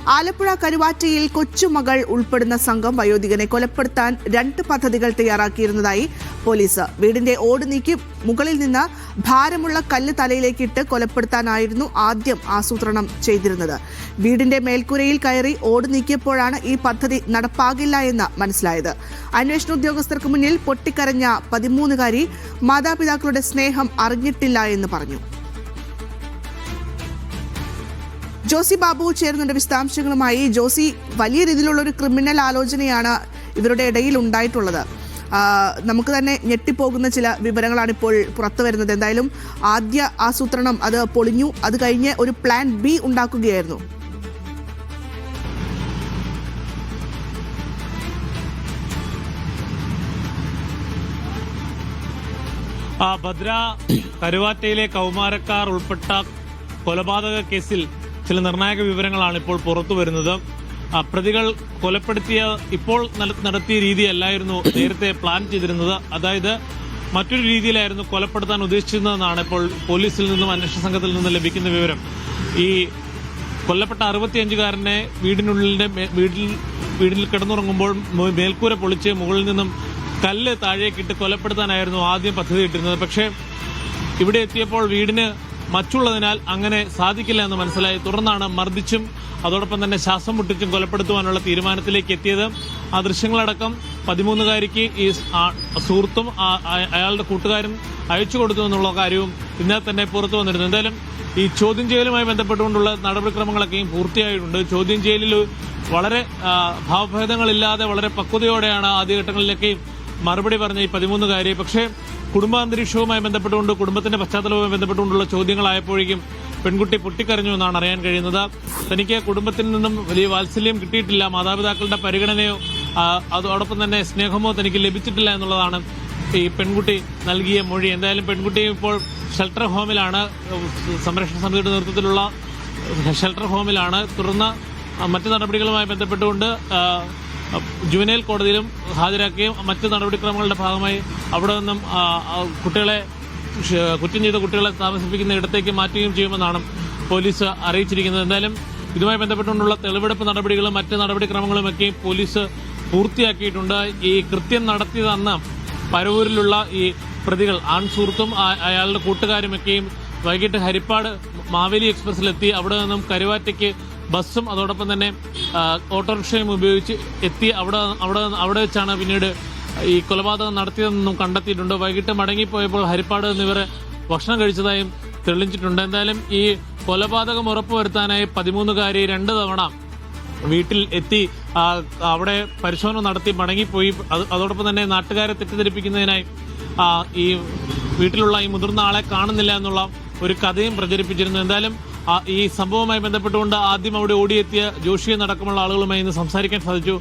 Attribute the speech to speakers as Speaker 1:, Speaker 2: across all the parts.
Speaker 1: ആലപ്പുഴ കരുവാറ്റയിൽ കൊച്ചുമകൾ ഉൾപ്പെടുന്ന സംഘം വയോധികനെ കൊലപ്പെടുത്താൻ 2 പദ്ധതികൾ തയ്യാറാക്കിയിരുന്നതായി പോലീസ്. വീടിന്റെ ഓട് നീക്കി മുകളിൽ നിന്ന് ഭാരമുള്ള കല്ല് തലയിലേക്കിട്ട് കൊലപ്പെടുത്താനായിരുന്നു ആദ്യം ആസൂത്രണം ചെയ്തിരുന്നത്. വീടിന്റെ മേൽക്കൂരയിൽ കയറി ഓട് നീക്കിയപ്പോഴാണ് ഈ പദ്ധതി നടപ്പാകില്ല എന്ന് മനസ്സിലായത്. അന്വേഷണ ഉദ്യോഗസ്ഥർക്ക് മുന്നിൽ പൊട്ടിക്കരഞ്ഞ 13-കാരി മാതാപിതാക്കളുടെ സ്നേഹം അറിഞ്ഞിട്ടില്ല എന്ന് പറഞ്ഞു. ജോസി ബാബു ചേരുന്നുണ്ട് വിശദാംശങ്ങളുമായി. ജോസി, വലിയ രീതിയിലുള്ള ഒരു ക്രിമിനൽ ആലോചനയാണ് ഇവരുടെ ഇടയിൽ ഉണ്ടായിട്ടുള്ളത്. നമുക്ക് തന്നെ ഞെട്ടിപ്പോകുന്ന ചില വിവരങ്ങളാണ് ഇപ്പോൾ പുറത്തു വരുന്നത്. എന്തായാലും ആദ്യ ആസൂത്രണം അത് പൊളിഞ്ഞു. അത് കഴിഞ്ഞ് ഒരു പ്ലാൻ ബി ഉണ്ടാക്കുകയായിരുന്നു.
Speaker 2: ഭദ്ര, കരുവാറ്റയിലെ കൗമാരക്കാർ ഉൾപ്പെട്ട കൊലപാതക കേസിൽ ചില നിർണായക വിവരങ്ങളാണ് ഇപ്പോൾ പുറത്തു വരുന്നത്. പ്രതികൾ കൊലപ്പെടുത്തിയ ഇപ്പോൾ നടത്തിയ രീതിയല്ലായിരുന്നു നേരത്തെ പ്ലാൻ ചെയ്തിരുന്നത്. അതായത് മറ്റൊരു രീതിയിലായിരുന്നു കൊലപ്പെടുത്താൻ ഉദ്ദേശിച്ചിരുന്നതെന്നാണ് ഇപ്പോൾ പോലീസിൽ നിന്നും അന്വേഷണ സംഘത്തിൽ നിന്നും ലഭിക്കുന്ന വിവരം. ഈ കൊല്ലപ്പെട്ട 65-കാരനെ വീട്ടിൽ കിടന്നുറങ്ങുമ്പോൾ മേൽക്കൂര പൊളിച്ച് മുകളിൽ നിന്നും കല്ല് താഴേക്കിട്ട് കൊലപ്പെടുത്താനായിരുന്നു ആദ്യം പദ്ധതി ഇട്ടിരുന്നത്. പക്ഷേ ഇവിടെ എത്തിയപ്പോൾ വീടിന് മറ്റുള്ളതിനാൽ അങ്ങനെ സാധിക്കില്ല എന്ന് മനസ്സിലായി. തുടർന്നാണ് മർദ്ദിച്ചും അതോടൊപ്പം തന്നെ ശ്വാസം മുട്ടിച്ചും കൊലപ്പെടുത്തുവാനുള്ള തീരുമാനത്തിലേക്ക് എത്തിയത്. ആ ദൃശ്യങ്ങളടക്കം 13-കാരിക്ക് ഈ സുഹൃത്തും അയാളുടെ കൂട്ടുകാരും അയച്ചു കൊടുത്തു എന്നുള്ള കാര്യവും ഇന്നലെ തന്നെ പുറത്തു വന്നിരുന്നു. എന്തായാലും ഈ ചോദ്യം ചെയ്യലുമായി ബന്ധപ്പെട്ടുകൊണ്ടുള്ള നടപടിക്രമങ്ങളൊക്കെയും പൂർത്തിയായിട്ടുണ്ട്. ചോദ്യം ചെയ്യലിൽ വളരെ ഭാവഭേദങ്ങളില്ലാതെ വളരെ പക്വതയോടെയാണ് ആദ്യഘട്ടങ്ങളിലേക്ക് മറുപടി പറഞ്ഞ ഈ 13-കാരി. പക്ഷേ കുടുംബാന്തരീക്ഷവുമായി ബന്ധപ്പെട്ടുകൊണ്ട് കുടുംബത്തിന്റെ പശ്ചാത്തലവുമായി ബന്ധപ്പെട്ടുകൊണ്ടുള്ള ചോദ്യങ്ങളായപ്പോഴേക്കും പെൺകുട്ടി പൊട്ടിക്കരഞ്ഞു എന്നാണ് അറിയാൻ കഴിയുന്നത്. തനിക്ക് കുടുംബത്തിൽ നിന്നും വലിയ വാത്സല്യം കിട്ടിയിട്ടില്ല, മാതാപിതാക്കളുടെ പരിഗണനയോ അതോടൊപ്പം തന്നെ സ്നേഹമോ തനിക്ക് ലഭിച്ചിട്ടില്ല എന്നുള്ളതാണ് ഈ പെൺകുട്ടി നൽകിയ മൊഴി. എന്തായാലും പെൺകുട്ടി ഇപ്പോൾ ഷെൽട്ടർ ഹോമിലാണ്, സംരക്ഷണ സമിതിയുടെ നേതൃത്വത്തിലുള്ള ഷെൽട്ടർ ഹോമിലാണ്. തുടർന്ന് മറ്റു നടപടികളുമായി ബന്ധപ്പെട്ടുകൊണ്ട് ജുവനൈൽ കോടതിയിലും ഹാജരാക്കുകയും മറ്റ് നടപടിക്രമങ്ങളുടെ ഭാഗമായി അവിടെ നിന്നും കുറ്റം ചെയ്ത കുട്ടികളെ താമസിപ്പിക്കുന്ന ഇടത്തേക്ക് മാറ്റുകയും ചെയ്യുമെന്നാണ് പോലീസ് അറിയിച്ചിരിക്കുന്നത്. എന്തായാലും ഇതുമായി ബന്ധപ്പെട്ടുകൊണ്ടുള്ള തെളിവെടുപ്പ് നടപടികളും മറ്റ് നടപടിക്രമങ്ങളുമൊക്കെ പോലീസ് പൂർത്തിയാക്കിയിട്ടുണ്ട്. ഈ കൃത്യം നടത്തിയത് അന്ന് പരവൂരിലുള്ള ഈ പ്രതികൾ ആൺസുഹൃത്തും അയാളുടെ കൂട്ടുകാരുമൊക്കെയും വൈകിട്ട് ഹരിപ്പാട് മാവേലി എക്സ്പ്രസിലെത്തി അവിടെ നിന്നും കരുവാറ്റയ്ക്ക് ബസ്സും അതോടൊപ്പം തന്നെ ഓട്ടോറിക്ഷയും ഉപയോഗിച്ച് എത്തി അവിടെ വെച്ചാണ് പിന്നീട് ഈ കൊലപാതകം നടത്തിയതെന്നും കണ്ടെത്തിയിട്ടുണ്ട്. വൈകിട്ട് മടങ്ങിപ്പോയപ്പോൾ ഹരിപ്പാട് എന്നിവരെ ഭക്ഷണം കഴിച്ചതായും തെളിഞ്ഞിട്ടുണ്ട്. എന്തായാലും ഈ കൊലപാതകം ഉറപ്പുവരുത്താനായി 13-കാരി 2 തവണ വീട്ടിൽ എത്തി അവിടെ പരിശോധന നടത്തി മടങ്ങിപ്പോയി. അതോടൊപ്പം തന്നെ നാട്ടുകാരെ തെറ്റിദ്ധരിപ്പിക്കുന്നതിനായി ഈ വീട്ടിലുള്ള ഈ മുതിർന്ന ആളെ കാണുന്നില്ല എന്നുള്ള ഒരു കഥയും പ്രചരിപ്പിച്ചിരുന്നു. എന്തായാലും ഈ സംഭവവുമായി ബന്ധപ്പെട്ടുകൊണ്ട് ആദ്യം അവിടെ ഓടിയെത്തിയ ജോഷിയെ നടക്കമുള്ള ആളുകളുമായി ഇന്ന് സംസാരിക്കാൻ സാധിച്ചു.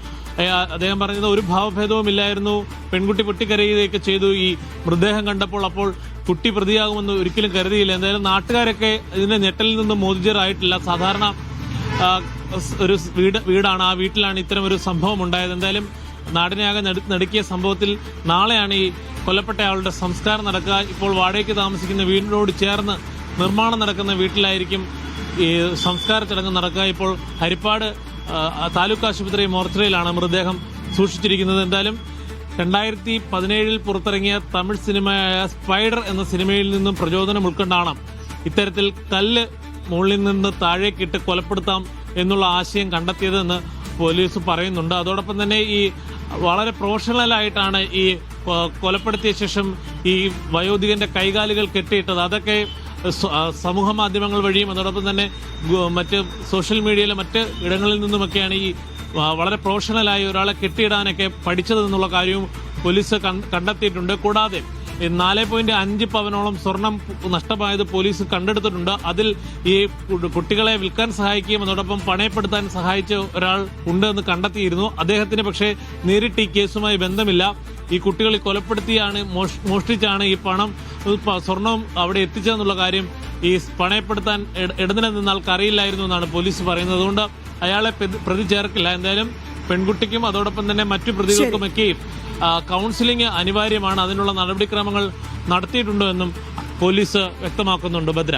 Speaker 2: അദ്ദേഹം പറഞ്ഞത് ഒരു ഭാവഭേദവും ഇല്ലായിരുന്നു, പെൺകുട്ടി പൊട്ടിക്കരയുകയൊക്കെ ചെയ്തു. ഈ മൃതദേഹം കണ്ടപ്പോൾ അപ്പോൾ കുട്ടി പ്രതിയാകുമെന്ന് ഒരിക്കലും കരുതിയില്ല. എന്തായാലും നാട്ടുകാരൊക്കെ ഇതിന്റെ ഞെട്ടലിൽ നിന്ന് മോചിതരായിട്ടില്ല. സാധാരണ ഒരു വീടാണ്, ആ വീട്ടിലാണ് ഇത്തരം ഒരു സംഭവം ഉണ്ടായത്. എന്തായാലും നാടിനെയാകെ നടുക്കിയ സംഭവത്തിൽ നാളെയാണ് ഈ കൊല്ലപ്പെട്ടയാളുടെ സംസ്കാരം നടക്കുക. ഇപ്പോൾ വാടകയ്ക്ക് താമസിക്കുന്ന വീടിനോട് ചേർന്ന് നിർമ്മാണം നടക്കുന്ന വീട്ടിലായിരിക്കും ഈ സംസ്കാര ചടങ്ങ് നടക്കുക. ഇപ്പോൾ ഹരിപ്പാട് താലൂക്ക് ആശുപത്രി മോർച്ചറിയിലാണ് മൃതദേഹം സൂക്ഷിച്ചിരിക്കുന്നത്. എന്തായാലും 2017 പുറത്തിറങ്ങിയ തമിഴ് സിനിമയായ സ്പൈഡർ എന്ന സിനിമയിൽ നിന്നും പ്രചോദനം ഉൾക്കൊണ്ടാണ് ഇത്തരത്തിൽ കല്ല് മുകളിൽ നിന്ന് താഴേക്കിട്ട് കൊലപ്പെടുത്താം എന്നുള്ള ആശയം കണ്ടെത്തിയതെന്ന് പോലീസ് പറയുന്നുണ്ട്. അതോടൊപ്പം തന്നെ ഈ വളരെ പ്രൊഫഷണലായിട്ടാണ് ഈ കൊലപ്പെടുത്തിയ ശേഷം ഈ വയോധികന്റെ കൈകാലുകൾ കെട്ടിയിട്ടത്. അതൊക്കെ സമൂഹ മാധ്യമങ്ങൾ വഴിയും അതോടൊപ്പം തന്നെ മറ്റ് സോഷ്യൽ മീഡിയയിലെ മറ്റ് ഇടങ്ങളിൽ നിന്നുമൊക്കെയാണ് ഈ വളരെ പ്രൊഫഷണലായി ഒരാളെ കെട്ടിയിടാനൊക്കെ പഠിച്ചതെന്നുള്ള കാര്യവും പോലീസ് കണ്ടെത്തിയിട്ടുണ്ട്. കൂടാതെ 4.5 പവനോളം സ്വർണം നഷ്ടമായത് പോലീസ് കണ്ടെടുത്തിട്ടുണ്ട്. അതിൽ ഈ കുട്ടികളെ വിൽക്കാൻ സഹായിക്കുകയും അതോടൊപ്പം പണയപ്പെടുത്താൻ സഹായിച്ച ഒരാൾ ഉണ്ടെന്ന് കണ്ടെത്തിയിരുന്നു. അദ്ദേഹത്തിന് പക്ഷേ നേരിട്ട് ഈ കേസുമായി ബന്ധമില്ല. ഈ കുട്ടികളെ കൊലപ്പെടുത്തിയാണ് മോഷ്ടിച്ചാണ് ഈ പണം സ്വർണവും അവിടെ എത്തിച്ചതെന്നുള്ള കാര്യം ഈ പണയപ്പെടുത്താൻ ഇടനില നിന്നാൾക്ക് അറിയില്ലായിരുന്നു എന്നാണ് പോലീസ് പറയുന്നത്. അതുകൊണ്ട് അയാളെ പ്രതി ചേർക്കില്ല. എന്തായാലും പെൺകുട്ടിക്കും അതോടൊപ്പം തന്നെ മറ്റു പ്രതികൾക്കുമൊക്കെയും കൗൺസിലിംഗ് അനിവാര്യമാണ്. അതിനുള്ള നടപടിക്രമങ്ങൾ നടത്തിയിട്ടുണ്ടോ എന്നും പോലീസ് വ്യക്തമാക്കുന്നുണ്ട്. ഭദ്ര.